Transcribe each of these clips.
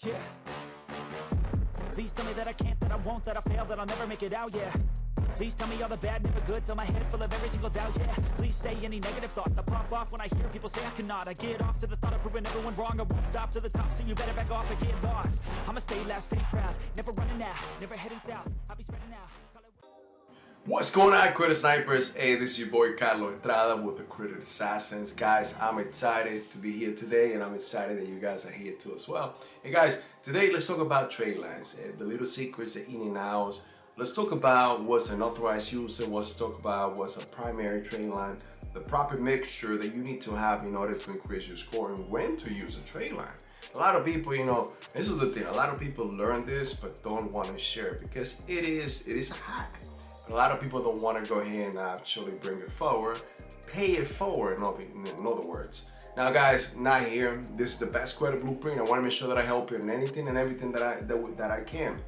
Yeah. Please tell me that I can't, that I won't, that I fail, that I'll never make it out, yeah. Please tell me all the bad, never good, fill my head full of every single doubt, yeah. Please say any negative thoughts, I pop off when I hear people say I cannot. I get off to the thought of proving everyone wrong, I won't stop to the top, so you better back off and get lost. I'ma stay loud, stay proud, never running out, never heading south, I'll be spreading out. What's going on, Credit Snipers? Hey, this is your boy Carlos Estrada with the Credit Assassins. Guys, I'm excited to be here today, and I'm excited that you guys are here too as well. Hey guys, today let's talk about trade lines, the little secrets, the in and outs. Let's talk about what's an authorized user. Let's talk about what's a primary trade line, the proper mixture that you need to have in order to increase your score, and when to use a trade line. A lot of people, this is the thing. A lot of people learn this but don't want to share it because it is a hack. A lot of people don't want to go ahead and actually bring it forward, pay it forward, in other words. Now guys, not here. This is the best credit blueprint. I want to make sure that I help you in anything and everything that I can.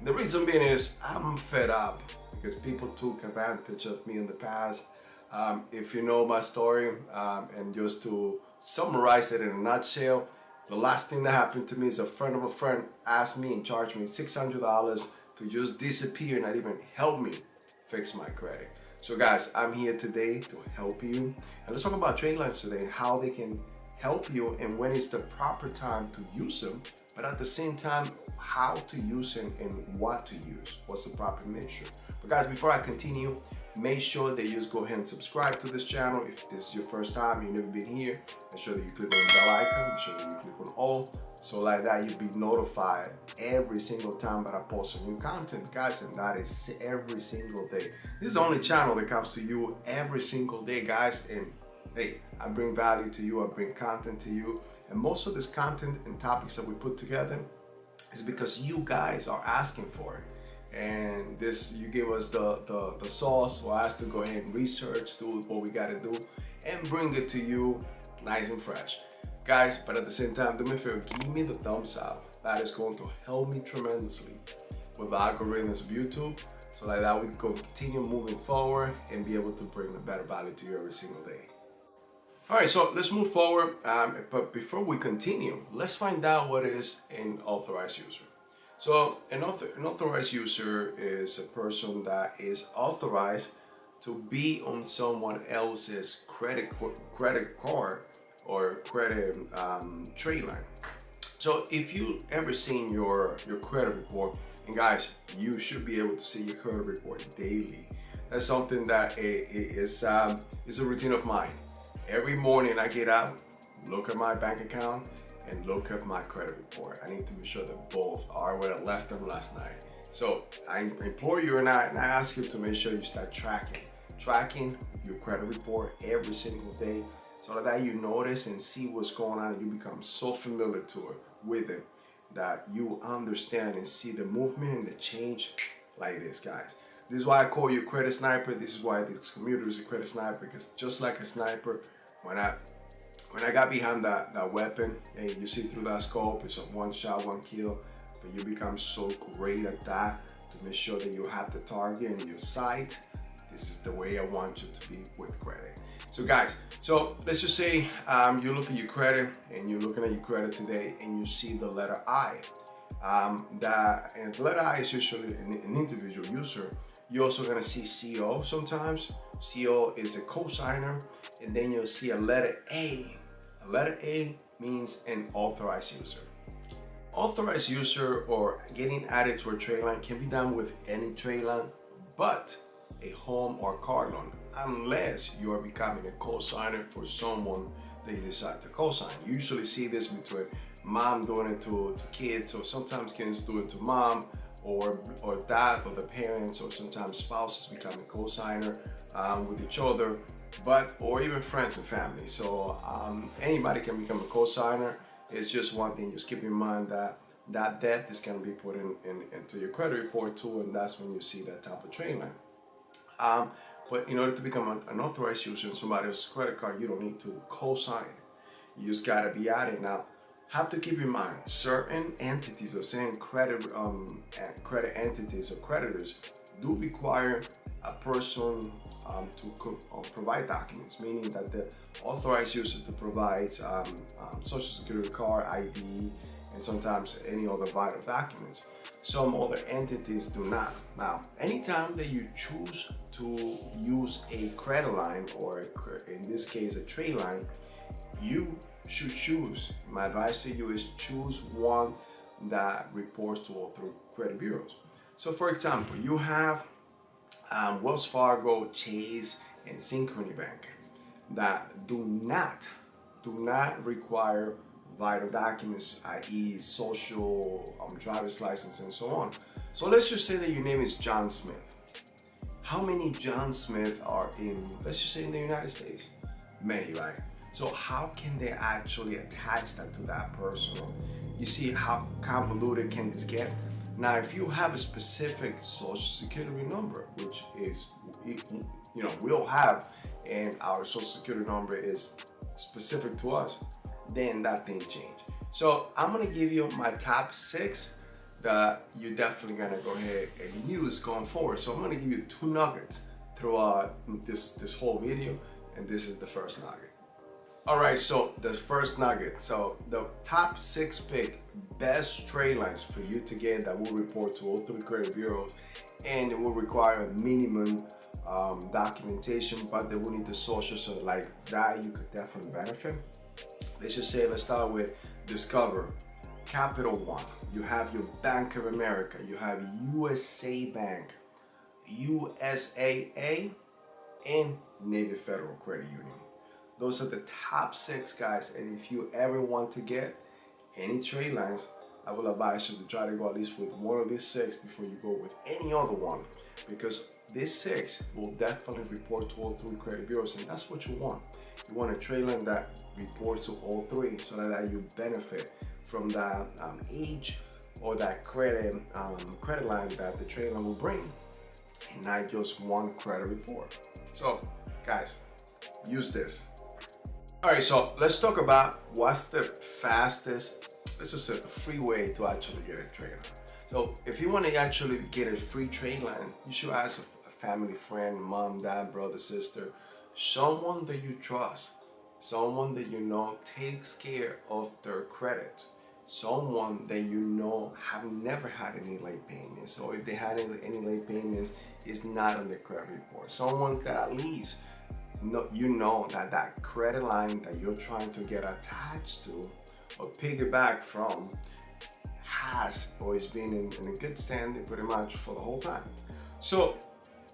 The reason being is I'm fed up because people took advantage of me in the past. If you know my story, and just to summarize it in a nutshell, the last thing that happened to me is a friend of a friend asked me and charged me $600 to just disappear and not even help me fix my credit. So guys, I'm here today to help you, and let's talk about trade lines today, how they can help you and when is the proper time to use them, but at the same time how to use them and what to use, what's the proper mixture. But guys, before I continue, make sure that you just go ahead and subscribe to this channel. If this is your first time, you've never been here, make sure that you click on the bell icon, make sure that you click on all, so like that you'll be notified every single time that I post a new content, guys, and that is every single day. This is the only channel that comes to you every single day, guys, and hey, I bring value to you, I bring content to you, and most of this content and topics that we put together is because you guys are asking for it. And this, you give us the sauce for us to go ahead and research, do what we got to do, and bring it to you nice and fresh. Guys, but at the same time, do me a favor, give me the thumbs up. That is going to help me tremendously with the algorithms of YouTube, so like that we can continue moving forward and be able to bring a better value to you every single day. All right, so let's move forward. But before we continue, let's find out what is an authorized user. So an authorized user is a person that is authorized to be on someone else's credit card or credit trade line. So if you ever seen your credit report, and guys, you should be able to see your credit report daily. That's something that is a routine of mine. Every morning I get out, look at my bank account, and look at my credit report. I need to be sure that both are where I left them last night. So I implore you and I ask you to make sure you start tracking your credit report every single day, so that you notice and see what's going on and you become so familiar with it that you understand and see the movement and the change like this, guys. This is why I call you Credit Sniper. This is why this community is a Credit Sniper, because just like a sniper, when I got behind that weapon and you see through that scope, it's a one shot, one kill, but you become so great at that to make sure that you have the target in your sight. This is the way I want you to be with credit. So guys, so let's just say you look at your credit and you're looking at your credit today and you see the letter I. And the letter I is usually an individual user. You're also gonna see CO sometimes. CO is a cosigner, and then you'll see a letter A. A letter A means an authorized user. Authorized user or getting added to a trade line can be done with any trade line, but a home or car loan, unless you are becoming a co-signer for someone that you decide to co-sign. You usually see this between mom doing it to kids, or sometimes kids do it to mom or dad or the parents, or sometimes spouses become a co-signer with each other, or even friends and family. So anybody can become a co-signer. It's just one thing, just keep in mind that debt is going to be put into your credit report too, and that's when you see that type of trade line. But in order to become an authorized user in somebody else's credit card, you don't need to co-sign. You just gotta be added. Now, have to keep in mind, certain entities or certain credit entities or creditors do require a person to provide documents, meaning that the authorized user to provide social security card, ID, and sometimes any other vital documents. Some other entities do not. Now, anytime that you choose to use a credit line, or in this case a trade line, you should choose, my advice to you is choose one that reports to all three credit bureaus. So for example, you have Wells Fargo, Chase, and Synchrony Bank that do not require vital documents, i.e. social, driver's license, and so on. So let's just say that your name is John Smith. How many John Smith are in, let's just say, in the United States? Many, right? So how can they actually attach that to that person? You see how convoluted can this get? Now, if you have a specific social security number, which is, we all have, and our social security number is specific to us, then that thing change. So I'm gonna give you my top 6 that you're definitely gonna go ahead and use going forward. So I'm gonna give you 2 nuggets throughout this whole video, and this is the first nugget. All right, so the first nugget. So the top 6 pick best trade lines for you to get that will report to all 3 credit bureaus, and it will require a minimum documentation, but they will need the social, so like that you could definitely benefit. Let's just say, let's start with Discover, Capital One, you have your Bank of America, you have USA Bank, USAA, and Navy Federal Credit Union. Those are the top 6 guys, and if you ever want to get any trade lines, I will advise you to try to go at least with one of these 6 before you go with any other one, because these 6 will definitely report to all 3 credit bureaus, and that's what you want. You want a trade line that reports to all 3, so that you benefit from that age or that credit line that the trade line will bring, and not just one credit report. So guys, use this. All right, so let's talk about what's the fastest, let's just say the free way to actually get a trade line. So if you want to actually get a free trade line, you should ask a family friend, mom, dad, brother, sister, someone that you trust, someone that you know takes care of their credit, someone that you know have never had any late payments, or if they had any late payments, is not on the credit report. Someone that at least that credit line that you're trying to get attached to or piggyback from has or is being in a good standing pretty much for the whole time. So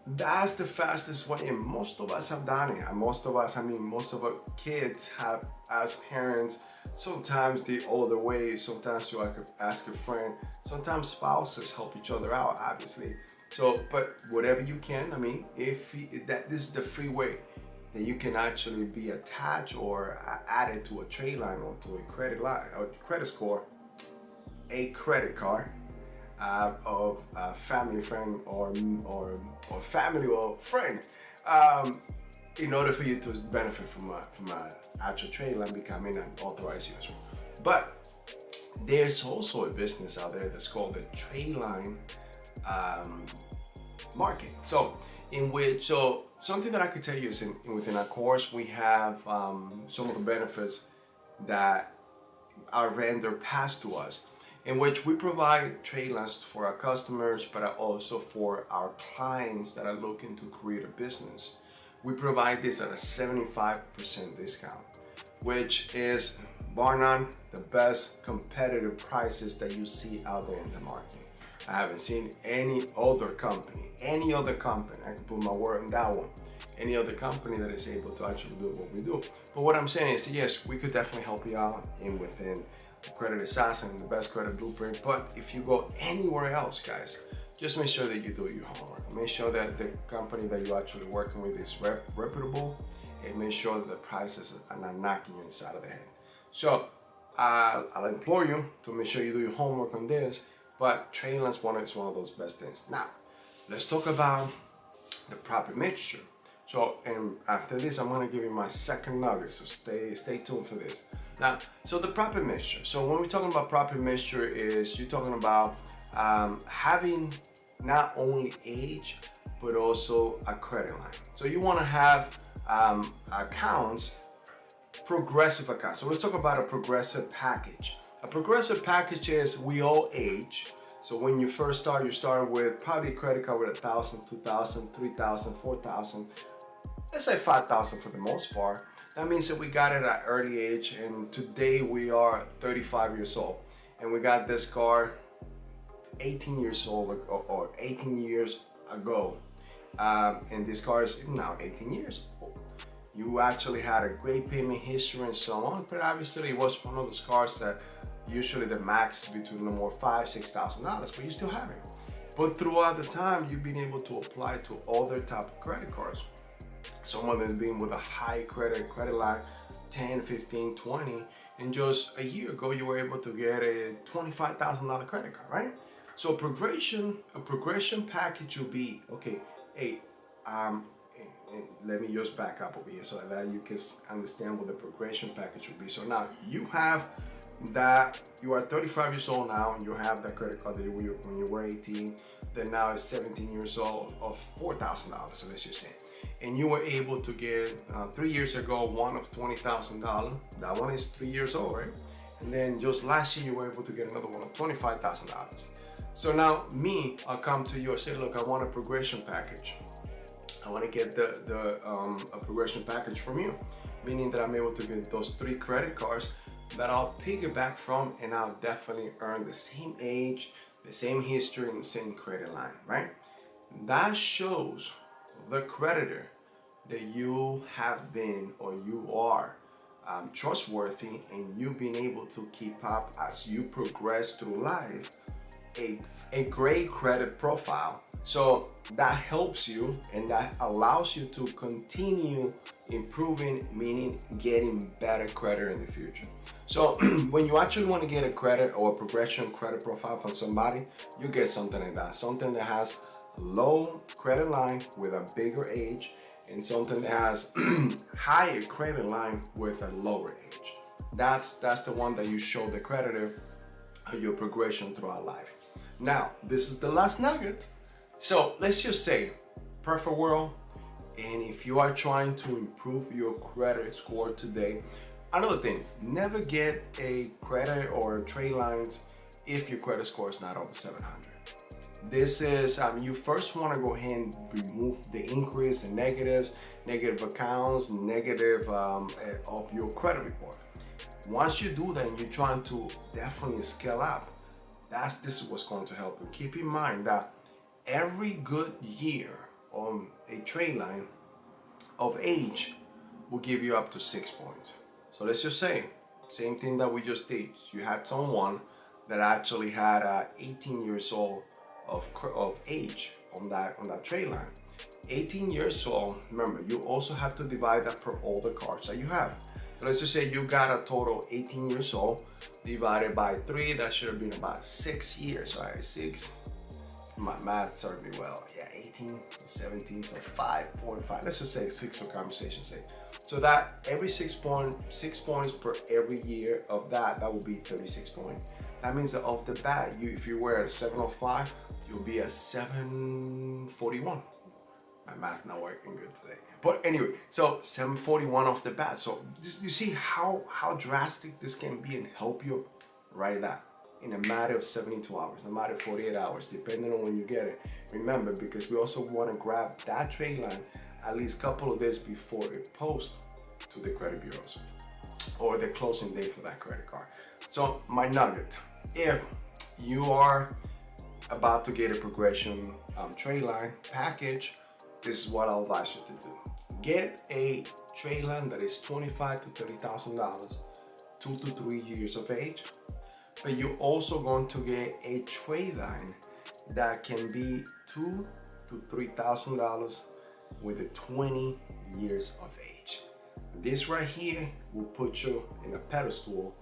that's the fastest way, and most of us have done it. And most of our kids have, as parents, sometimes the older way, sometimes you ask a friend, sometimes spouses help each other out, obviously. So, but whatever you can, this is the free way that you can actually be attached or added to a trade line or to a credit line or credit score, a credit card of a family friend or family or friend, in order for you to benefit from a actual trade line becoming an authorized user. But there's also a business out there that's called the trade line market. So something that I could tell you is within our course, we have some of the benefits that our vendor passed to us, in which we provide trade lines for our customers, but also for our clients that are looking to create a business. We provide this at a 75% discount, which is bar none the best competitive prices that you see out there in the market. I haven't seen any other company, I can put my word on that one, any other company that is able to actually do what we do. But what I'm saying is, yes, we could definitely help you out within Credit Assassin, the best credit blueprint. But if you go anywhere else, guys, just make sure that you do your homework. Make sure that the company that you're actually working with is reputable, and make sure that the prices are not knocking you inside of the head. So I'll implore you to make sure you do your homework on this. But Tradeline is one of those best things. Now, let's talk about the proper mixture. So, and after this, I'm gonna give you my second nugget, so stay tuned for this. Now, so the proper mixture. So when we're talking about proper mixture, is you're talking about having not only age, but also a credit line. So you wanna have accounts, progressive accounts. So let's talk about a progressive package. A progressive package is we all age. So when you first start, you start with probably a credit card with 1,000, 2,000, 3,000, 4,000. Let's say 5,000 for the most part. That means that we got it at early age, and today we are 35 years old, and we got this car 18 years old or 18 years ago, and this car is now 18 years old. You actually had a great payment history and so on, but obviously it was one of those cars that usually the max is between no more $5,000-$6,000, but you still have it. But throughout the time, you've been able to apply to other type of credit cards. Some of them being with a high credit line, 10, 15, 20, and just a year ago you were able to get a $25,000 credit card, right? So a progression package will be, okay, hey, and let me just back up over here so that you can understand what the progression package will be. So now you have that, you are 35 years old now, and you have that credit card that when you were 18, then now it's 17 years old of $4,000, so let's just say. And you were able to get 3 years ago one of $20,000. That one is 3 years old, right? And then just last year you were able to get another one of $25,000. So now I'll come to you and say, look, I want a progression package. I want to get a progression package from you, meaning that I'm able to get those 3 credit cards that I'll piggyback from, and I'll definitely earn the same age, the same history, and the same credit line, right? That shows the creditor that you have been or you are trustworthy, and you've been able to keep up as you progress through life a great credit profile. So that helps you, and that allows you to continue improving, meaning getting better credit in the future. So when you actually want to get a credit or a progression credit profile from somebody, you get something like that, something that has low credit line with a bigger age, and something that has higher credit line with a lower age. That's the one that you show the creditor your progression throughout life. Now, this is the last nugget. So let's just say, perfect world, and if you are trying to improve your credit score today, another thing, never get a credit or trade lines if your credit score is not over 700. This is, you first want to go ahead and remove the inquiries and negatives, negative accounts, negative of your credit report. Once you do that and you're trying to definitely scale up, this is what's going to help you. Keep in mind that every good year on a trade line of age will give you up to 6 points. So let's just say, same thing that we just did. You had someone that actually had 18 years old of age on that trade line. 18 years old, remember, you also have to divide that per all the cards that you have. So let's just say you got a total 18 years old divided by 3, that should have been about 6 years, right? 6, my math served me well. Yeah, 18, 17, so 5.5. Let's just say 6 for conversation's sake. So that every 6 points per every year of that would be 36 points. That means that off the bat, if you were at a 705, you'll be at 741. My math not working good today. But anyway, so 741 off the bat. So you see how drastic this can be and help you right that in a matter of 72 hours, no matter 48 hours, depending on when you get it. Remember, because we also want to grab that trade line at least a couple of days before it posts to the credit bureaus or the closing date for that credit card. So my nugget, if you are about to get a progression trade line package, this is what I'll advise you to do. Get a trade line that is $25,000 to $30,000, 2 to 3 years of age. But you're also going to get a trade line that can be $2,000 to $3,000 with a 20 years of age. This right here will put you in a pedestal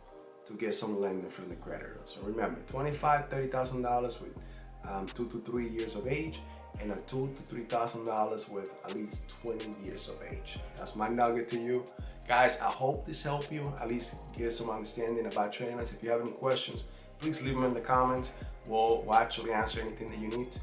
to get some lending from the creditor. So remember, $25,000 to $30,000 with 2 to 3 years of age, and a $2,000 to $3,000 with at least 20 years of age. That's my nugget to you. Guys, I hope this helped you, at least get some understanding about trading lines. If you have any questions, please leave them in the comments. We'll actually answer anything that you need.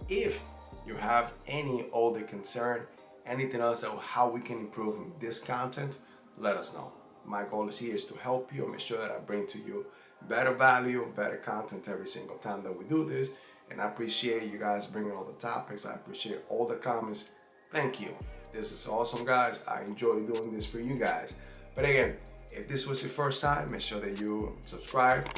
If you have any other concern, anything else about how we can improve this content, let us know. My goal is here is to help you and make sure that I bring to you better value, better content every single time that we do this. And I appreciate you guys bringing all the topics. I appreciate all the comments. Thank you. This is awesome, guys. I enjoy doing this for you guys. But again, if this was your first time, make sure that you subscribe.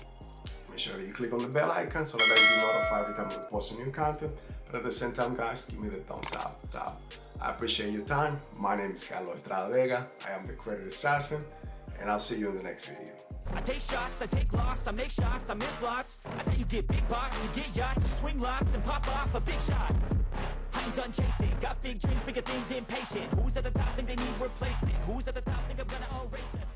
Make sure that you click on the bell icon so that you'll be notified every time we post a new content. But at the same time, guys, give me the thumbs up. I appreciate your time. My name is Carlos Vega. I am the Credit Assassin, and I'll see you in the next video. I take shots, I take loss, I make shots, I miss lots. I tell you get big bucks, you get yachts, you swing lots and pop off a big shot. I ain't done chasing, got big dreams, bigger things, impatient. Who's at the top think they need replacement? Who's at the top think I'm gonna erase them?